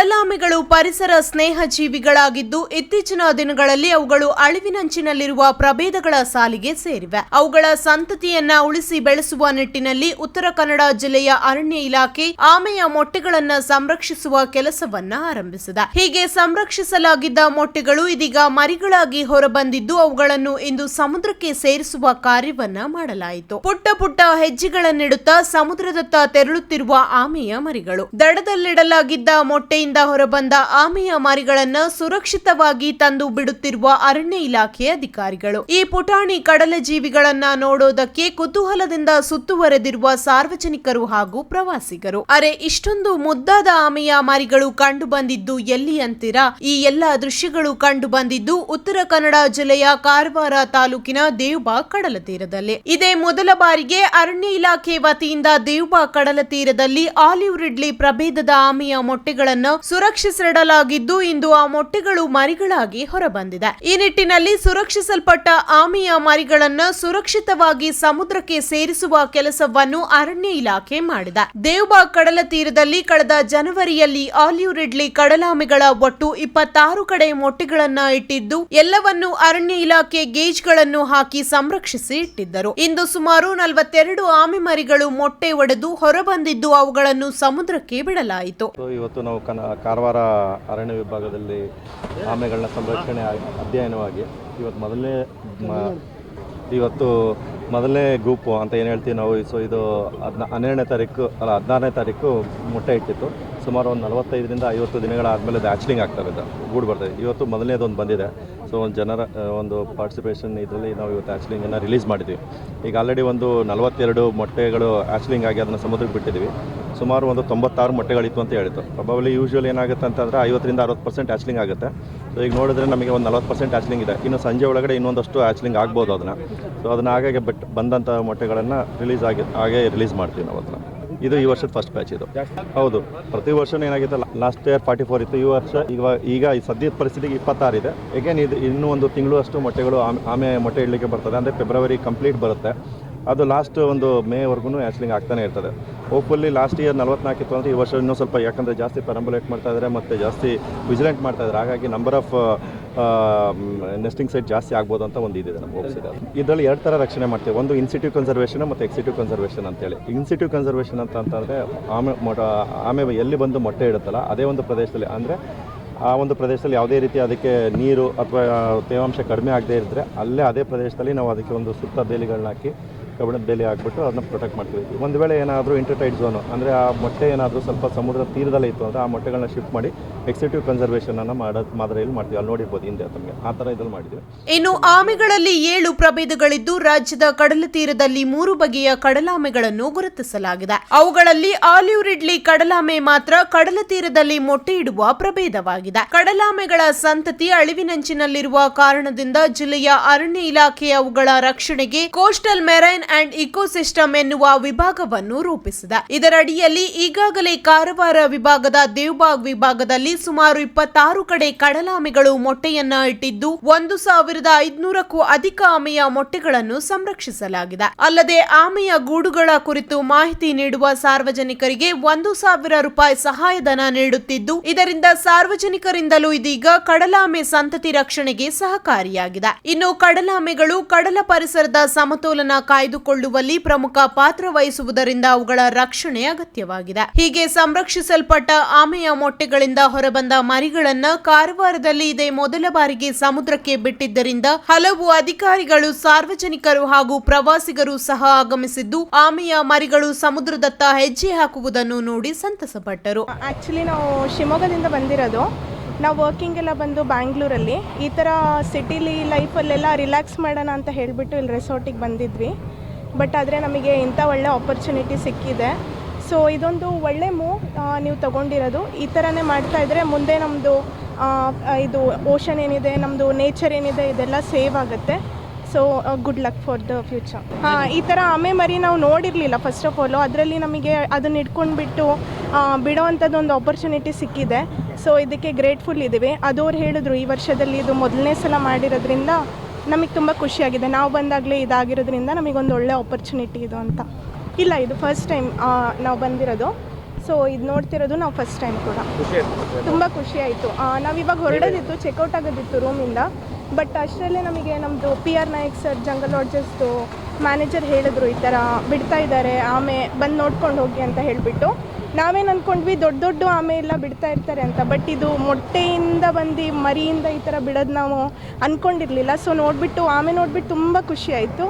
ಕಡಲಾಮೆಗಳು ಪರಿಸರ ಸ್ನೇಹ ಜೀವಿಗಳಾಗಿದ್ದು ಇತ್ತೀಚಿನ ದಿನಗಳಲ್ಲಿ ಅವುಗಳು ಅಳಿವಿನಂಚಿನಲ್ಲಿರುವ ಪ್ರಭೇದಗಳ ಸಾಲಿಗೆ ಸೇರಿವೆ. ಅವುಗಳ ಸಂತತಿಯನ್ನ ಉಳಿಸಿ ಬೆಳೆಸುವ ನಿಟ್ಟಿನಲ್ಲಿ ಉತ್ತರ ಕನ್ನಡ ಜಿಲ್ಲೆಯ ಅರಣ್ಯ ಇಲಾಖೆ ಆಮೆಯ ಮೊಟ್ಟೆಗಳನ್ನು ಸಂರಕ್ಷಿಸುವ ಕೆಲಸವನ್ನ ಆರಂಭಿಸಿದೆ. ಹೀಗೆ ಸಂರಕ್ಷಿಸಲಾಗಿದ್ದ ಮೊಟ್ಟೆಗಳು ಇದೀಗ ಮರಿಗಳಾಗಿ ಹೊರಬಂದಿದ್ದು ಅವುಗಳನ್ನು ಇಂದು ಸಮುದ್ರಕ್ಕೆ ಸೇರಿಸುವ ಕಾರ್ಯವನ್ನ ಮಾಡಲಾಯಿತು. ಪುಟ್ಟ ಪುಟ್ಟ ಹೆಜ್ಜೆಗಳನ್ನಿಡುತ್ತಾ ಸಮುದ್ರದತ್ತ ತೆರಳುತ್ತಿರುವ ಆಮೆಯ ಮರಿಗಳು. ದಡದಲ್ಲಿಡಲಾಗಿದ್ದ ಮೊಟ್ಟೆಯಿಂದ ಹೊರಬಂದ ಆಮೆಯ ಮರಿಗಳನ್ನ ಸುರಕ್ಷಿತವಾಗಿ ತಂದು ಬಿಡುತ್ತಿರುವ ಅರಣ್ಯ ಇಲಾಖೆ ಅಧಿಕಾರಿಗಳು. ಈ ಪುಟಾಣಿ ಕಡಲ ಜೀವಿಗಳನ್ನ ನೋಡೋದಕ್ಕೆ ಕುತೂಹಲದಿಂದ ಸುತ್ತುವರೆದಿರುವ ಸಾರ್ವಜನಿಕರು ಹಾಗೂ ಪ್ರವಾಸಿಗರು. ಅರೆ, ಇಷ್ಟೊಂದು ಮುದ್ದಾದ ಆಮೆಯ ಮರಿಗಳು ಕಂಡು ಬಂದಿದ್ದು ಎಲ್ಲಿ ಅಂತೀರಾ? ಈ ಎಲ್ಲಾ ದೃಶ್ಯಗಳು ಕಂಡು ಬಂದಿದ್ದು ಉತ್ತರ ಕನ್ನಡ ಜಿಲ್ಲೆಯ ಕಾರವಾರ ತಾಲೂಕಿನ ದೇವಬಾಗ್ ಕಡಲ ತೀರದಲ್ಲಿ. ಇದೇ ಮೊದಲ ಬಾರಿಗೆ ಅರಣ್ಯ ಇಲಾಖೆ ವತಿಯಿಂದ ದೇವಬಾಗ್ ಕಡಲ ತೀರದಲ್ಲಿ ಆಲಿವ್ ರಿಡ್ಲಿ ಪ್ರಭೇದದ ಆಮೆಯ ಮೊಟ್ಟೆಗಳನ್ನು ಸುರಕ್ಷಿಸಿಡಲಾಗಿದ್ದು ಇಂದು ಆ ಮೊಟ್ಟೆಗಳು ಮರಿಗಳಾಗಿ ಹೊರಬಂದಿದೆ. ಈ ನಿಟ್ಟಿನಲ್ಲಿ ಸುರಕ್ಷಿಸಲ್ಪಟ್ಟ ಆಮೆಯ ಮರಿಗಳನ್ನು ಸುರಕ್ಷಿತವಾಗಿ ಸಮುದ್ರಕ್ಕೆ ಸೇರಿಸುವ ಕೆಲಸವನ್ನು ಅರಣ್ಯ ಇಲಾಖೆ ಮಾಡಿದೆ. ದೇವಬಾಗ್ ಕಡಲ ತೀರದಲ್ಲಿ ಕಳೆದ ಜನವರಿಯಲ್ಲಿ ಆಲಿವ್ ರಿಡ್ಲಿ ಕಡಲಾಮೆಗಳ ಒಟ್ಟು 26 ಕಡೆ ಮೊಟ್ಟೆಗಳನ್ನ ಇಟ್ಟಿದ್ದು ಎಲ್ಲವನ್ನು ಅರಣ್ಯ ಇಲಾಖೆ ಗೇಜ್ಗಳನ್ನು ಹಾಕಿ ಸಂರಕ್ಷಿಸಿ ಇಟ್ಟಿದ್ದರು. ಇಂದು ಸುಮಾರು 42 ಆಮೆ ಮರಿಗಳು ಮೊಟ್ಟೆ ಒಡೆದು ಹೊರಬಂದಿದ್ದು ಅವುಗಳನ್ನು ಸಮುದ್ರಕ್ಕೆ ಬಿಡಲಾಯಿತು. ಇವತ್ತು ನಾವು ಕಾರವಾರ ಅರಣ್ಯ ವಿಭಾಗದಲ್ಲಿ ಆಮೆಗಳನ್ನ ಸಂರಕ್ಷಣೆ ಅಧ್ಯಯನವಾಗಿ ಮೊದಲನೇ ಗುಂಪು ಅಂತ ಏನು ಹೇಳ್ತೀವಿ ನಾವು. ಸೊ ಇದು 16ನೇ ತಾರೀಕು ಮೊಟ್ಟೆ ಇಟ್ಟಿತ್ತು. ಸುಮಾರು ಒಂದು 45ರಿಂದ 50 ದಿನಗಳಾದಮೇಲೆ ಅದು ಹ್ಯಾಚ್ಲಿಂಗ್ ಆಗ್ತಾ ಇದೆ, ಗೂಡು ಬರ್ತದೆ. ಇವತ್ತು ಮೊದಲನೇದೊಂದು ಬಂದಿದೆ. ಸೊ ಜನರ ಒಂದು ಪಾರ್ಟಿಸಿಪೇಷನ್ ಇದರಲ್ಲಿ ನಾವು ಇವತ್ತು ಹ್ಯಾಚ್ಲಿಂಗನ್ನು ರಿಲೀಸ್ ಮಾಡಿದ್ವಿ. ಈಗ ಆಲ್ರೆಡಿ ಒಂದು 42 ಮೊಟ್ಟೆಗಳು ಹ್ಯಾಚ್ಲಿಂಗ್ ಆಗಿ ಅದನ್ನು ಸಮುದ್ರಕ್ಕೆ ಬಿಟ್ಟಿದ್ದೀವಿ. ಸುಮಾರು ಒಂದು 96 ಮೊಟ್ಟೆಗಳಿತ್ತು ಅಂತ ಹೇಳಿತ್ತು. ಪ್ರೊಬಬ್ಲಿ ಯೂಶ್ವಲಿ ಏನಾಗುತ್ತೆ ಅಂತಂದರೆ 50ರಿಂದ 60% ಹ್ಯಾಚ್ಲಿಂಗ್ ಆಗುತ್ತೆ. ಸೊ ಈಗ ನೋಡಿದ್ರೆ ನಮಗೆ ಒಂದು 40% ಹ್ಯಾಚ್ಲಿಂಗ್ ಇದೆ. ಇನ್ನು ಸಂಜೆ ಒಳಗಡೆ ಇನ್ನೊಂದಷ್ಟು ಹ್ಯಾಚ್ಲಿಂಗ್ ಆಗ್ಬೋದು ಅದನ್ನು. ಸೊ ಅದನ್ನು ಹಾಗೆ ಬಂದಂಥ ಮೊಟ್ಟೆಗಳನ್ನು ಹಾಗೆ ರಿಲೀಸ್ ಮಾಡ್ತೀವಿ ನಾವು ಅದನ್ನು. ಇದು ಈ ವರ್ಷದ ಫಸ್ಟ್ ಬ್ಯಾಚ್ ಇದು. ಹೌದು, ಪ್ರತಿ ವರ್ಷವೂ ಏನಾಗಿತ್ತು, ಲಾಸ್ಟ್ ಇಯರ್ 44 ಇತ್ತು. ಈ ವರ್ಷ ಈಗ ಸದ್ಯದ ಪರಿಸ್ಥಿತಿಗೆ 26 ಇದೆ. ಏಕೆಂದ್ರೆ ಇದು ಇನ್ನೂ ಒಂದು ತಿಂಗಳು ಅಷ್ಟು ಮೊಟ್ಟೆಗಳು ಆಮೆ ಮೊಟ್ಟೆ ಇಡಲಿಕ್ಕೆ ಬರ್ತದೆ. ಅಂದರೆ ಫೆಬ್ರವರಿ ಕಂಪ್ಲೀಟ್ ಬರುತ್ತೆ. ಅದು ಲಾಸ್ಟ್ ಒಂದು ಮೇವರೆಗೂ ಹ್ಯಾಚ್ಲಿಂಗ್ ಆಗ್ತಾನೆ ಇರ್ತದೆ. ಹೋಪ್ಫುಲ್ಲಿ ಲಾಸ್ಟ್ ಇಯರ್ 44 ಇತ್ತು ಅಂದರೆ ಈ ವರ್ಷ ಇನ್ನೂ ಸ್ವಲ್ಪ, ಯಾಕಂದರೆ ಜಾಸ್ತಿ ಪರಂಬುಲೇಟ್ ಮಾಡ್ತಾ ಇದ್ದಾರೆ ಮತ್ತು ಜಾಸ್ತಿ ವಿಜಿಲೆಂಟ್ ಮಾಡ್ತಾ ಇದ್ದಾರೆ. ಹಾಗಾಗಿ ನಂಬರ್ ಆಫ್ ನೆಸ್ಟಿಂಗ್ ಸೈಟ್ ಜಾಸ್ತಿ ಆಗ್ಬೋದು ಅಂತ ಒಂದು ಇದಿದೆ ನಮ್ಮ ಹೋಪ್ಸ್ ಇದೆ. ಇದರಲ್ಲಿ 2 ಥರ ರಕ್ಷಣೆ ಮಾಡ್ತೀವಿ. ಒಂದು ಇನ್ಸಿಟಿವ್ ಕನ್ಸರ್ವೇಷನ್ ಮತ್ತು ಎಕ್ಸಿಟಿವ್ ಕನ್ಸರ್ವೇಷನ್ ಅಂತೇಳಿ. ಇನ್ಸಿಟಿವ್ ಕನ್ಸರ್ವೇಷನ್ ಅಂತಂದರೆ ಆಮೆ ಎಲ್ಲಿ ಬಂದು ಮೊಟ್ಟೆ ಇಡುತ್ತಲ್ಲ ಅದೇ ಒಂದು ಪ್ರದೇಶದಲ್ಲಿ, ಅಂದರೆ ಆ ಒಂದು ಪ್ರದೇಶದಲ್ಲಿ ಯಾವುದೇ ರೀತಿ ಅದಕ್ಕೆ ನೀರು ಅಥವಾ ತೇವಾಂಶ ಕಡಿಮೆ ಆಗದೇ ಇದ್ದರೆ ಅದೇ ಪ್ರದೇಶದಲ್ಲಿ ನಾವು ಅದಕ್ಕೆ ಒಂದು ಸುತ್ತ ಬೇಲಿಗಳನ್ನ ಹಾಕಿ, ಕಬ್ಬಿಣದ ಬೇಲಿ ಹಾಕ್ಬಿಟ್ಟು ಅದನ್ನ ಪ್ರೊಟೆಕ್ಟ್ ಮಾಡ್ತೀವಿ. ಒಂದು ವೇಳೆ ಏನಾದರೂ ಇಂಟರ್ಟೈಡ್ ಝೋನು, ಅಂದರೆ ಆ ಮೊಟ್ಟೆ ಏನಾದರೂ ಸ್ವಲ್ಪ ಸಮುದ್ರ ತೀರದಲ್ಲೇ ಇತ್ತು ಅಂದರೆ ಆ ಮೊಟ್ಟೆಗಳನ್ನ ಶಿಫ್ಟ್ ಮಾಡಿ ಎಕ್ಸಿಟಿವ್ ಕನ್ಸರ್ವೇಷನನ್ನು ಮಾದರಿಯಲ್ಲಿ ಮಾಡ್ತೀವಿ. ಅಲ್ಲಿ ನೋಡಿರ್ಬೋದು ಹಿಂದೆ ತಮಗೆ ಆ ಥರ ಇದ್ರಲ್ಲಿ ಮಾಡಿದ್ದೀವಿ. ಇನ್ನು ಆಮೆಗಳಲ್ಲಿ 7 ಪ್ರಭೇದಗಳಿದ್ದು ರಾಜ್ಯದ ಕಡಲ ತೀರದಲ್ಲಿ 3 ಬಗೆಯ ಕಡಲಾಮೆಗಳನ್ನು ಗುರುತಿಸಲಾಗಿದೆ. ಅವುಗಳಲ್ಲಿ ಆಲಿವ್ ರಿಡ್ಲಿ ಕಡಲಾಮೆ ಮಾತ್ರ ಕಡಲ ತೀರದಲ್ಲಿ ಮೊಟ್ಟೆ ಇಡುವ ಪ್ರಭೇದವಾಗಿದೆ. ಕಡಲಾಮೆಗಳ ಸಂತತಿ ಅಳಿವಿನಂಚಿನಲ್ಲಿರುವ ಕಾರಣದಿಂದ ಜಿಲ್ಲೆಯ ಅರಣ್ಯ ಇಲಾಖೆ ಅವುಗಳ ರಕ್ಷಣೆಗೆ ಕೋಸ್ಟಲ್ ಮೆರೈನ್ ಅಂಡ್ ಇಕೋಸಿಸ್ಟಮ್ ಎನ್ನುವ ವಿಭಾಗವನ್ನು ರೂಪಿಸಿದೆ. ಇದರಡಿಯಲ್ಲಿ ಈಗಾಗಲೇ ಕಾರವಾರ ವಿಭಾಗದ ದೇವಬಾಗ್ ವಿಭಾಗದಲ್ಲಿ ಸುಮಾರು 26 ಕಡೆ ಕಡಲಾಮೆಗಳು ಮೊಟ್ಟೆಯನ್ನ ಇಟ್ಟಿದ್ದು 1500ಕ್ಕೂ ಅಧಿಕ ಆಮೆಯ ಮೊಟ್ಟೆಗಳನ್ನು ಸಂರಕ್ಷಿಸಲಾಗಿದೆ. ಅಲ್ಲದೆ ಆಮೆಯ ಗೂಡುಗಳ ಕುರಿತು ಮಾಹಿತಿ ನೀಡುವ ಸಾರ್ವಜನಿಕರಿಗೆ 1,000 ರೂಪಾಯಿ ಸಹಾಯಧನ ನೀಡುತ್ತಿದ್ದು ಇದರಿಂದ ಸಾರ್ವಜನಿಕರಿಂದಲೂ ಇದೀಗ ಕಡಲಾಮೆ ಸಂತತಿ ರಕ್ಷಣೆಗೆ ಸಹಕಾರಿಯಾಗಿದೆ. ಇನ್ನು ಕಡಲಾಮೆಗಳು ಕಡಲ ಪರಿಸರದ ಸಮತೋಲನ ಕಾಯ್ದುಕೊಳ್ಳುವಲ್ಲಿ ಪ್ರಮುಖ ಪಾತ್ರ ವಹಿಸುವುದರಿಂದ ಅವುಗಳ ರಕ್ಷಣೆ ಅಗತ್ಯವಾಗಿದೆ. ಹೀಗೆ ಸಂರಕ್ಷಿಸಲ್ಪಟ್ಟ ಆಮೆಯ ಮೊಟ್ಟೆಗಳಿಂದ ಹೊರಬಂದ ಮರಿಗಳನ್ನ ಕಾರವಾರದಲ್ಲಿ ಇದೇ ಮೊದಲ ಬಾರಿಗೆ ಸಮುದ್ರಕ್ಕೆ ಬಿಟ್ಟಿದ್ದರಿಂದ ಹಲವು ಅಧಿಕಾರಿಗಳು, ಸಾರ್ವಜನಿಕರು ಹಾಗೂ ಪ್ರವಾಸಿಗರು ಸಹ ಆಗಮಿಸಿದ್ದು ಆಮೆಯ ಮರಿಗಳು ಸಮುದ್ರದತ್ತ ಹೆಜ್ಜೆ ಹಾಕುವುದನ್ನು ನೋಡಿ ಸಂತಸಪಟ್ಟರು. ಆಕ್ಚುಲಿ ನಾವು ಶಿವಮೊಗ್ಗದಿಂದ ಬಂದಿರೋದು. ನಾವು ವರ್ಕಿಂಗ್ ಎಲ್ಲ ಬಂದು ಬ್ಯಾಂಗ್ಳೂರಲ್ಲಿ ಈ ಥರ ಸಿಟಿಲಿ ಲೈಫಲ್ಲೆಲ್ಲ ರಿಲ್ಯಾಕ್ಸ್ ಮಾಡೋಣ ಅಂತ ಹೇಳಿಬಿಟ್ಟು ಇಲ್ಲಿ ರೆಸಾರ್ಟಿಗೆ ಬಂದಿದ್ವಿ. ಬಟ್ ಆದರೆ ನಮಗೆ ಇಂಥ ಒಳ್ಳೆ ಆಪರ್ಚುನಿಟಿ ಸಿಕ್ಕಿದೆ. ಸೊ ಇದೊಂದು ಒಳ್ಳೆ ಮೂವ್ ನೀವು ತೊಗೊಂಡಿರೋದು. ಈ ಥರನೇ ಮಾಡ್ತಾಯಿದ್ರೆ ಮುಂದೆ ನಮ್ಮದು ಇದು ಓಷನ್ ಏನಿದೆ, ನಮ್ಮದು ನೇಚರ್ ಏನಿದೆ, ಇದೆಲ್ಲ ಸೇವ್ ಆಗುತ್ತೆ. So good luck for the future. ಈ ಥರ ಆಮೆ ಮರಿ ನಾವು ನೋಡಿರಲಿಲ್ಲ ಫಸ್ಟ್ ಆಫ್ ಆಲು. ಅದರಲ್ಲಿ ನಮಗೆ ಅದನ್ನು ಇಟ್ಕೊಂಡ್ಬಿಟ್ಟು ಬಿಡೋವಂಥದ್ದು ಒಂದು ಆಪರ್ಚುನಿಟಿ ಸಿಕ್ಕಿದೆ. ಸೊ ಇದಕ್ಕೆ ಗ್ರೇಟ್ಫುಲ್ ಇದ್ದೀವಿ. ಅದವ್ರು ಹೇಳಿದ್ರು ಈ ವರ್ಷದಲ್ಲಿ ಇದು ಮೊದಲನೇ ಸಲ ಮಾಡಿರೋದ್ರಿಂದ ನಮಗೆ ತುಂಬ ಖುಷಿಯಾಗಿದೆ. ನಾವು ಬಂದಾಗಲೇ ಇದಾಗಿರೋದ್ರಿಂದ ನಮಗೊಂದು ಒಳ್ಳೆ ಆಪರ್ಚುನಿಟಿ ಇದು ಅಂತ. ಇಲ್ಲ, ಇದು ಫಸ್ಟ್ ಟೈಮ್ ನಾವು ಬಂದಿರೋದು. ಸೊ ಇದು ನೋಡ್ತಿರೋದು ನಾವು ಫಸ್ಟ್ ಟೈಮ್ ಕೂಡ. ಖುಷಿ ಆಯ್ತು. ತುಂಬ ಖುಷಿ ಆಯಿತು. ನಾವಿವಾಗ ಹೊರಡೋದಿತ್ತು, ಚೆಕ್ಔಟ್ ಆಗೋದಿತ್ತು ರೂಮಿಂದ. ಬಟ್ ಅಷ್ಟರಲ್ಲೇ ನಮಗೆ ನಮ್ಮದು PR ನಾಯಕ್ ಸರ್ ಜಂಗಲ್ ಲಾಡ್ಜಸ್ದು ಮ್ಯಾನೇಜರ್ ಹೇಳಿದ್ರು ಈ ಥರ ಬಿಡ್ತಾ ಇದ್ದಾರೆ ಆಮೆ, ಬಂದು ನೋಡ್ಕೊಂಡು ಹೋಗಿ ಅಂತ ಹೇಳಿಬಿಟ್ಟು. ನಾವೇನು ಅಂದ್ಕೊಂಡ್ವಿ ದೊಡ್ಡ ಆಮೆ ಎಲ್ಲ ಬಿಡ್ತಾ ಇರ್ತಾರೆ ಅಂತ. ಬಟ್ ಇದು ಮೊಟ್ಟೆಯಿಂದ ಬಂದು ಮರಿಯಿಂದ ಈ ಥರ ಬಿಡೋದು ನಾವು ಅಂದ್ಕೊಂಡಿರಲಿಲ್ಲ. ಸೊ ನೋಡಿಬಿಟ್ಟು ಆಮೆ ನೋಡಿಬಿಟ್ಟು ತುಂಬ ಖುಷಿ ಆಯಿತು.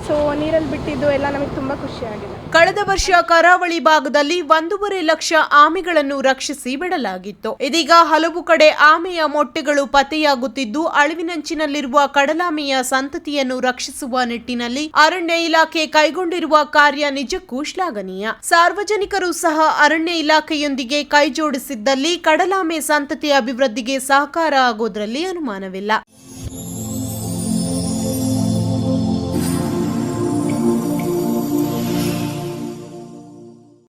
ಸೊ ನೀರಲ್ಲಿ ಬಿಟ್ಟಿದ್ದು ಎಲ್ಲ ನಮಗೆ ತುಂಬ ಖುಷಿಯಾಗಿದೆ. ಕಳೆದ ವರ್ಷ ಕರಾವಳಿ ಭಾಗದಲ್ಲಿ 1.5 ಲಕ್ಷ ಆಮೆಗಳನ್ನು ರಕ್ಷಿಸಿ ಬಿಡಲಾಗಿತ್ತು. ಇದೀಗ ಹಲವು ಕಡೆ ಆಮೆಯ ಮೊಟ್ಟೆಗಳು ಪತ್ತೆಯಾಗುತ್ತಿದ್ದು, ಅಳಿವಿನಂಚಿನಲ್ಲಿರುವ ಕಡಲಾಮೆಯ ಸಂತತಿಯನ್ನು ರಕ್ಷಿಸುವ ನಿಟ್ಟಿನಲ್ಲಿ ಅರಣ್ಯ ಇಲಾಖೆ ಕೈಗೊಂಡಿರುವ ಕಾರ್ಯ ನಿಜಕ್ಕೂ ಶ್ಲಾಘನೀಯ. ಸಾರ್ವಜನಿಕರು ಸಹ ಅರಣ್ಯ ಇಲಾಖೆಯೊಂದಿಗೆ ಕೈಜೋಡಿಸಿದ್ದಲ್ಲಿ ಕಡಲಾಮೆ ಸಂತತಿಯ ಅಭಿವೃದ್ಧಿಗೆ ಸಹಕಾರ ಆಗೋದ್ರಲ್ಲಿ ಅನುಮಾನವಿಲ್ಲ.